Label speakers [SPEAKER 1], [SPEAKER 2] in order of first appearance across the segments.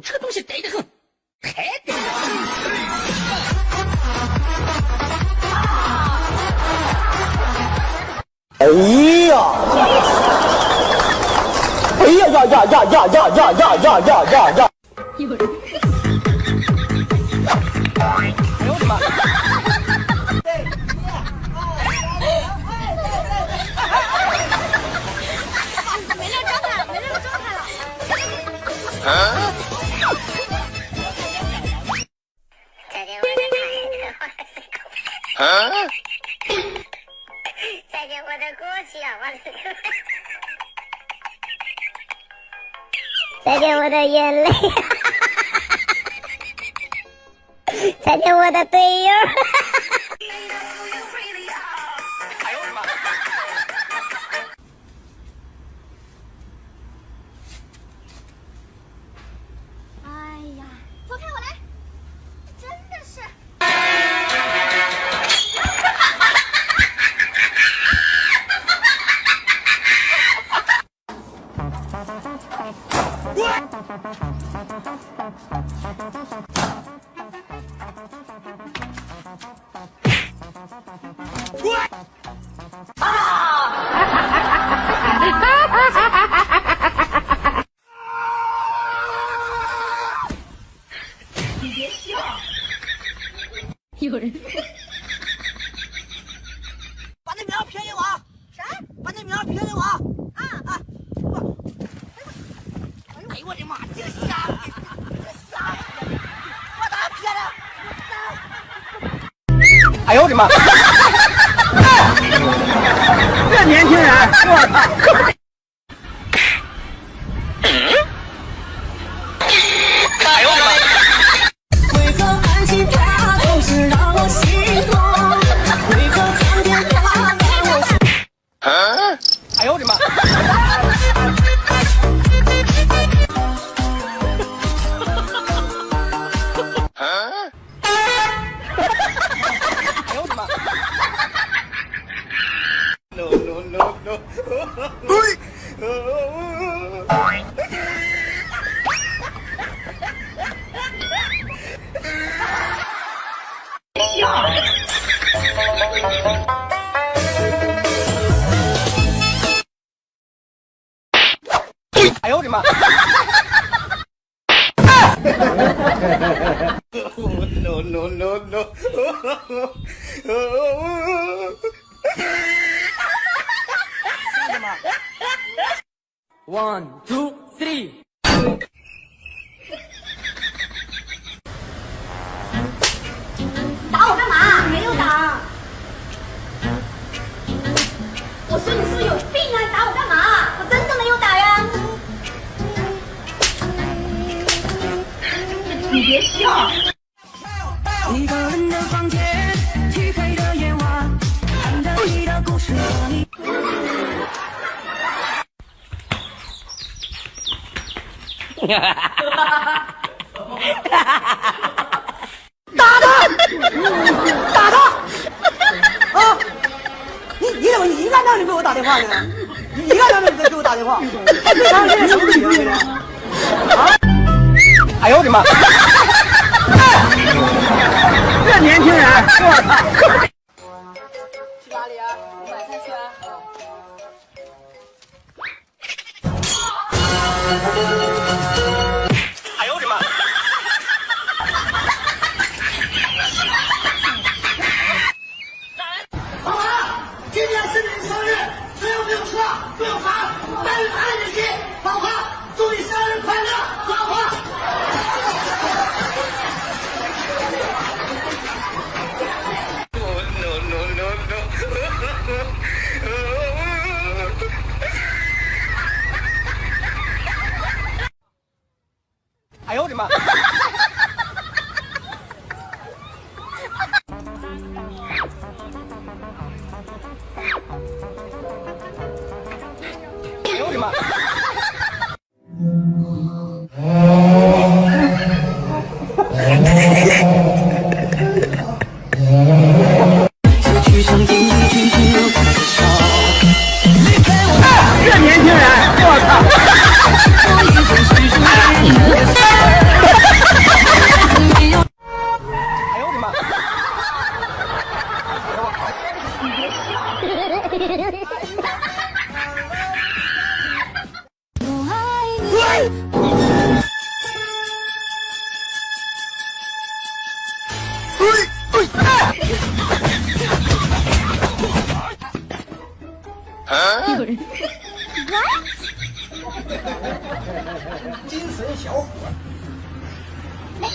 [SPEAKER 1] 这个东西呆得很，太呆了。
[SPEAKER 2] 哎呀！哎呀呀呀呀呀呀呀呀呀呀呀呀！
[SPEAKER 1] 有人。哎呦我的妈！
[SPEAKER 3] 没料招他了，没料招他了。
[SPEAKER 4] 再见我的过去啊，我的再见我的眼泪，再见我的队友。
[SPEAKER 1] 哎呦我的妈！
[SPEAKER 3] 哎呀，走开，我来！真的是。
[SPEAKER 1] 你别笑。有人。
[SPEAKER 5] 把那苗撇给我。
[SPEAKER 3] 啥？
[SPEAKER 5] 把那苗撇给我。啊！哎呦我的妈！这瞎子，这瞎子，我咋撇的？
[SPEAKER 2] 哎呦我的妈！这年轻人，我操！
[SPEAKER 1] 哎呦我的妈！
[SPEAKER 5] 为何爱情它总是让我心痛？为何苍天它给我？
[SPEAKER 2] 哎呦我的妈！哎呦我的妈 ！No no no no！ 哎呦我的妈 ！No no no no！ One two three！
[SPEAKER 3] 打我干嘛？没有打。我说你是不是有病啊？你打我干嘛？我真的没有打呀。
[SPEAKER 1] 你别笑。
[SPEAKER 5] 一个人的房间，漆黑的夜晚，看着你的故事和你。打他！打他！啊！你怎么一个让你给我打电话呢？你一个让你给我打电话，他对他现在什么理由呢？啊！
[SPEAKER 2] 哎呦我的妈！这年轻人，我操！
[SPEAKER 5] 去哪里啊？我买菜去啊。
[SPEAKER 2] 哎呦我的妈！
[SPEAKER 5] 老王，今天是你的生日，只有没有车，没有房，但是爱你心。老婆，祝你生日快乐，老婆。
[SPEAKER 2] No no no no！ 哎呦我的妈！哎呦我的妈！
[SPEAKER 5] 去上经历剧情如此的少，
[SPEAKER 2] 这年轻人，我操！
[SPEAKER 1] 有人。
[SPEAKER 5] 精神小伙。
[SPEAKER 3] 没有。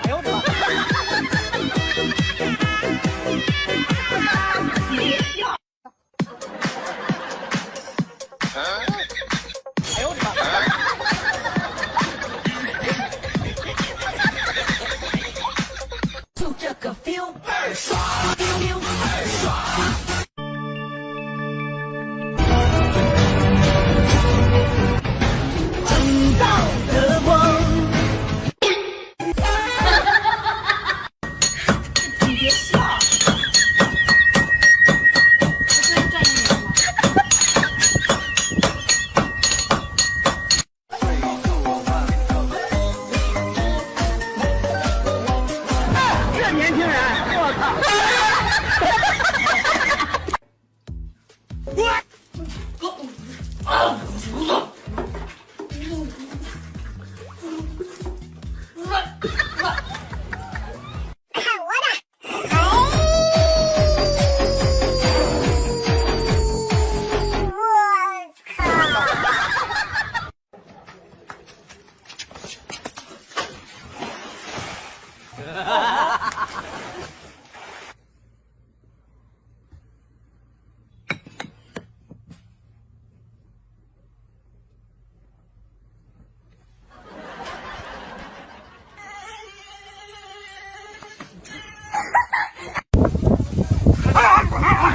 [SPEAKER 5] 哎呦我的妈！哎呦我的妈！
[SPEAKER 1] 就这个 feel 倍儿爽 ，feel 倍儿爽。正道的光。你别笑。这是战役吗？
[SPEAKER 5] 这年轻人，我靠！
[SPEAKER 4] 看我的！哎，我操！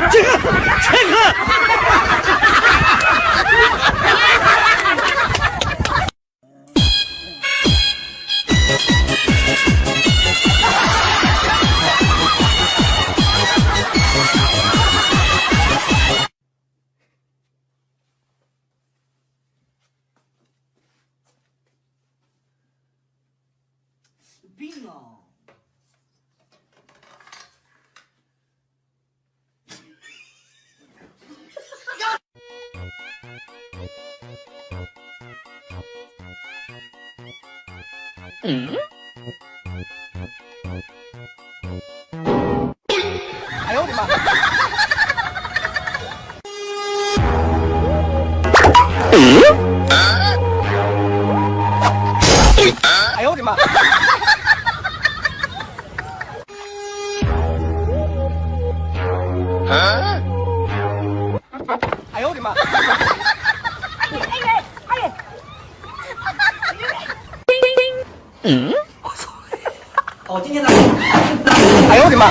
[SPEAKER 5] 病啊！哎呦我的妈！哎呦我的妈！哎呦我的妈！我操！哦，今天的，哎呦我的妈！